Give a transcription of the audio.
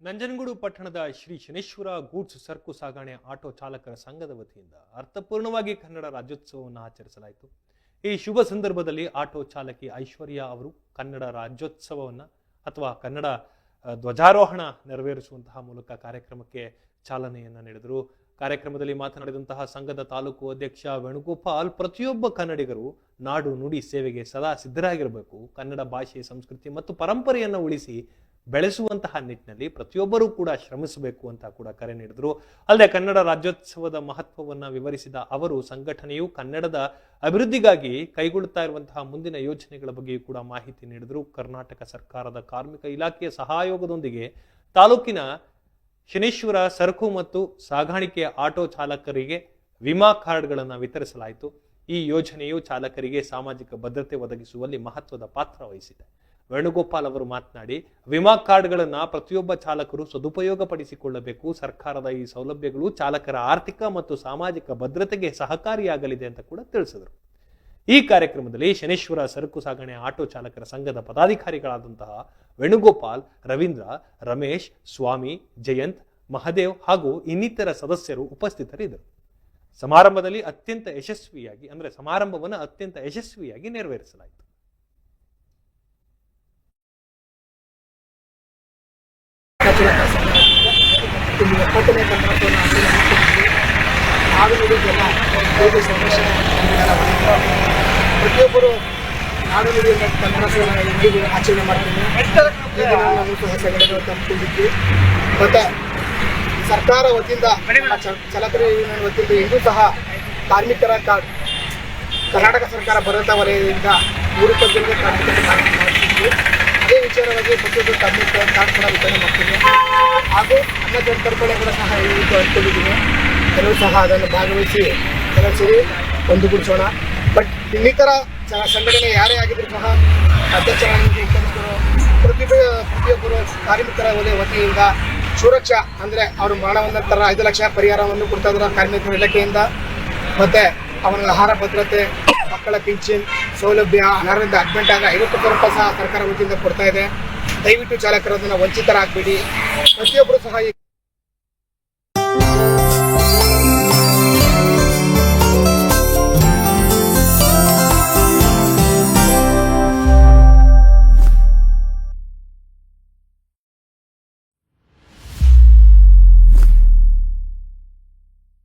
ನಂಜನಗೂಡು ಪಟ್ಟಣದ ಶ್ರೀ ಶನೇಶ್ವರ ಗೂಡ್ಸ್ ಸರಕು ಸಾಗಣೆ ಆಟೋ ಚಾಲಕರ ಸಂಘದ ವತಿಯಿಂದ ಅರ್ಥಪೂರ್ಣವಾಗಿ ಕನ್ನಡ ರಾಜ್ಯೋತ್ಸವವನ್ನು ಆಚರಿಸಲಾಯಿತು. ಈ ಶುಭ ಸಂದರ್ಭದಲ್ಲಿ ಆಟೋ ಚಾಲಕಿ ಐಶ್ವರ್ಯ ಅವರು ಕನ್ನಡ ರಾಜ್ಯೋತ್ಸವವನ್ನು ಅಥವಾ ಕನ್ನಡ ಧ್ವಜಾರೋಹಣ ನೆರವೇರಿಸುವಂತಹ ಮೂಲಕ ಕಾರ್ಯಕ್ರಮಕ್ಕೆ ಚಾಲನೆಯನ್ನು ನೀಡಿದರು. ಕಾರ್ಯಕ್ರಮದಲ್ಲಿ ಮಾತನಾಡಿದಂತಹ ಸಂಘದ ತಾಲೂಕು ಅಧ್ಯಕ್ಷ ವೇಣುಗೋಪಾಲ್, ಪ್ರತಿಯೊಬ್ಬ ಕನ್ನಡಿಗರು ನಾಡು ನುಡಿ ಸೇವೆಗೆ ಸದಾ ಸಿದ್ಧರಾಗಿರಬೇಕು, ಕನ್ನಡ ಭಾಷೆ, ಸಂಸ್ಕೃತಿ ಮತ್ತು ಪರಂಪರೆಯನ್ನು ಉಳಿಸಿ ಬೆಳೆಸುವಂತಹ ನಿಟ್ಟಿನಲ್ಲಿ ಪ್ರತಿಯೊಬ್ಬರೂ ಕೂಡ ಶ್ರಮಿಸಬೇಕು ಅಂತ ಕೂಡ ಕರೆ ನೀಡಿದರು. ಅಲ್ಲದೆ ಕನ್ನಡ ರಾಜ್ಯೋತ್ಸವದ ಮಹತ್ವವನ್ನು ವಿವರಿಸಿದ ಅವರು ಸಂಘಟನೆಯು ಕನ್ನಡದ ಅಭಿವೃದ್ಧಿಗಾಗಿ ಕೈಗೊಳ್ಳುತ್ತಾ ಇರುವಂತಹ ಮುಂದಿನ ಯೋಜನೆಗಳ ಬಗ್ಗೆಯೂ ಕೂಡ ಮಾಹಿತಿ ನೀಡಿದರು. ಕರ್ನಾಟಕ ಸರ್ಕಾರದ ಕಾರ್ಮಿಕ ಇಲಾಖೆಯ ಸಹಯೋಗದೊಂದಿಗೆ ತಾಲೂಕಿನ ಶನೇಶ್ವರ ಸರಕು ಮತ್ತು ಸಾಗಾಣಿಕೆಯ ಆಟೋ ಚಾಲಕರಿಗೆ ವಿಮಾ ಕಾರ್ಡ್ಗಳನ್ನು ವಿತರಿಸಲಾಯಿತು. ಈ ಯೋಜನೆಯು ಚಾಲಕರಿಗೆ ಸಾಮಾಜಿಕ ಭದ್ರತೆ ಒದಗಿಸುವಲ್ಲಿ ಮಹತ್ವದ ಪಾತ್ರ ವಹಿಸಿದೆ. ವೇಣುಗೋಪಾಲ್ ಅವರು ಮಾತನಾಡಿ, ವಿಮಾ ಕಾರ್ಡ್ಗಳನ್ನು ಪ್ರತಿಯೊಬ್ಬ ಚಾಲಕರು ಸದುಪಯೋಗ ಪಡಿಸಿಕೊಳ್ಳಬೇಕು. ಸರ್ಕಾರದ ಈ ಸೌಲಭ್ಯಗಳು ಚಾಲಕರ ಆರ್ಥಿಕ ಮತ್ತು ಸಾಮಾಜಿಕ ಭದ್ರತೆಗೆ ಸಹಕಾರಿಯಾಗಲಿದೆ ಅಂತ ಕೂಡ ತಿಳಿಸಿದರು. ಈ ಕಾರ್ಯಕ್ರಮದಲ್ಲಿ ಶನೇಶ್ವರ ಸರಕು ಸಾಗಣೆ ಆಟೋ ಚಾಲಕರ ಸಂಘದ ಪದಾಧಿಕಾರಿಗಳಾದಂತಹ ವೇಣುಗೋಪಾಲ್, ರವೀಂದ್ರ, ರಮೇಶ್, ಸ್ವಾಮಿ, ಜಯಂತ್, ಮಹದೇವ್ ಹಾಗೂ ಇನ್ನಿತರ ಸದಸ್ಯರು ಉಪಸ್ಥಿತರಿದ್ದರು. ಸಮಾರಂಭವನ್ನು ಅತ್ಯಂತ ಯಶಸ್ವಿಯಾಗಿ ನೆರವೇರಿಸಲಾಯಿತು. ಪ್ರತಿಯೊಬ್ಬರು ನಾಡು ನುಡಿಯ ಕನ್ನಡ ಆಚರಣೆ ಮಾಡ್ತೀನಿ. ತಂದುಕೊಂಡಿದ್ವಿ. ಮತ್ತೆ ಸರ್ಕಾರ ವತಿಯಿಂದ ಚಾಲಕರ ಯೂನಿಯನ್ ವತಿಯಿಂದ ಇಂದು ಸಹ ಕಾರ್ಮಿಕರ ಕಾರ್ಡ್ ಕರ್ನಾಟಕ ಸರ್ಕಾರ ಭದ್ರತಾ ವಲಯದಿಂದ 3 ಜನರಿಗೆ ಕಾರ್ಮಿಕರ ಕಾರ್ಡ್ ಮಾಡ್ತಿದ್ವಿ. ಅದೇ ವಿಚಾರವಾಗಿ ಪ್ರತಿಯೊಬ್ಬರು ಕಾರ್ಮಿಕರ ಕಾರ್ಡ್ ಕೂಡ ವಿತರಣೆ ಮಾಡ್ತೀನಿ. ಹಾಗೂ ಅನ್ನ ಜನತರ್ಪಣೆ ಕೂಡ ಸಹ ಅಂದ್ಕೊಂಡಿದ್ದೀನಿ. ಕೆಲವು ಸಹ ಅದನ್ನು ಭಾಗವಹಿಸಿ ಕೆಲವು ಸರಿ ಒಂದುಗೂಡಿಸೋಣ. ಬಟ್ ಇನ್ನಿತರ ಸಂಘಟನೆ ಯಾರೇ ಆಗಿದ್ರು ಸಹ ಅಧ್ಯಕ್ಷರಾಗಿ ಪ್ರತಿಯೊಬ್ಬರು ಕಾರ್ಮಿಕರ ವತಿಯಿಂದ ಸುರಕ್ಷಾ ಅಂದರೆ ಅವರು ಮರಣವನ್ನಂತರ 5 ಲಕ್ಷ ಪರಿಹಾರವನ್ನು ಕೊಡ್ತಾ ಇದ್ದಾರೆ ಕಾರ್ಮಿಕರ ಇಲಾಖೆಯಿಂದ. ಮತ್ತು ಅವನ ಆಹಾರ ಭದ್ರತೆ, ಮಕ್ಕಳ ಪಿಂಚನ್ ಸೌಲಭ್ಯ, ಅನಾರೋಗ್ಯದಿಂದ ಅಡ್ಮಿಟ್ ಆಗ 50,000 ರೂಪಾಯಿ ಸಹ ಸರ್ಕಾರ ವತಿಯಿಂದ ಕೊಡ್ತಾ ಇದೆ. ದಯವಿಟ್ಟು ಚಾಲಕರು ಅದನ್ನು ವಂಚಿತರಾಗಬೇಡಿ. ಪ್ರತಿಯೊಬ್ಬರು ಸಹ